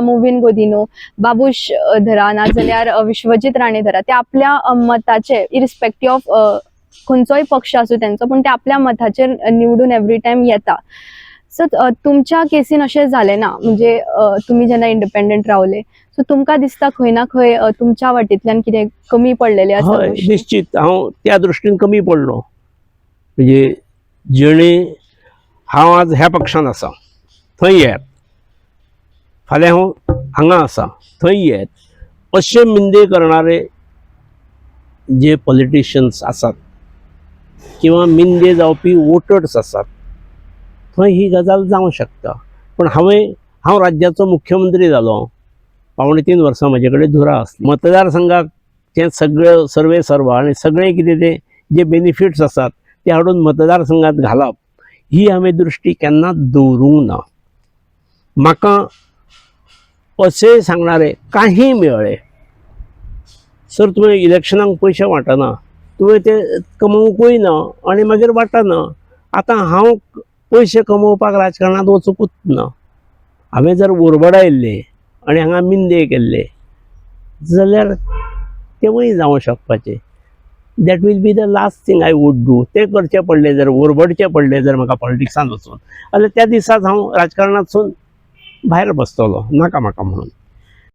मोविन गोदिनो, बाबूश धरा नाजाल्यार विश्वजीत राणे धरा, ते आपल्या मताचे इरिस्पेक्टिव्ह ऑफ खंयचोय पक्ष असो त्यांचो, पण ते आपल्या मताचेर निवडून एवरी टाइम येता. सो तुमच्या केसीन अशें जालें ना, म्हणजे तुम्ही जेन्ना इंडिपेंडंट रावले, सो तुमकां दिसता खंय ना खंय तुमच्या वाटेंतल्यान कितें कमी पडलेले आसा? हय, निश्चित हांव त्या दृश्टीन कमी पडलो. म्हणजे जेणे हांव आज ह्या पक्षान आसा थंय येत, फाल्यां हांव हांगा आसा थंय येत, अशे मिंदे करणारे जे पॉलिटिशियन्स आसात किंवा मिंदे जावपी वोटर्स आसात, थंय ही गजाल जावंक शकता. पण हांव राज्याचो मुख्यमंत्री जालो, 3.5 वर्सां म्हाजे कडेन धुरा आसली. मतदारसंघाक ते सगळे सर्वे सर्वा आनी सगळे कितें ते जे बेनिफिट्स आसात ते हाडून मतदारसंघात घालप, ही हांवें दृश्टी केन्नाच दवरूंक ना. म्हाका अशें सांगणारे काही मेळ्ळे, सर तुवें इलेक्शनाक पयशे वांटना, तुवें ते कमोवंकूय ना आनी मागीर वांटना. आतां हांव पयशे कमोवपाक राजकारणांत वचूंकूच ना. हांवें जर उरबडायल्ले आनी हांगा मिंदे केल्ले जाल्यार तेवूय जावंक शकपाचें. That will be the last thing I would do. ते करचें पडलें जर, उरबडचें पडलें जर म्हाका पॉलिटिक्सांत वचून, जाल्यार त्या दिसाच हांव राजकारणांतसून भायर बसतलो, नाका म्हाका म्हणून.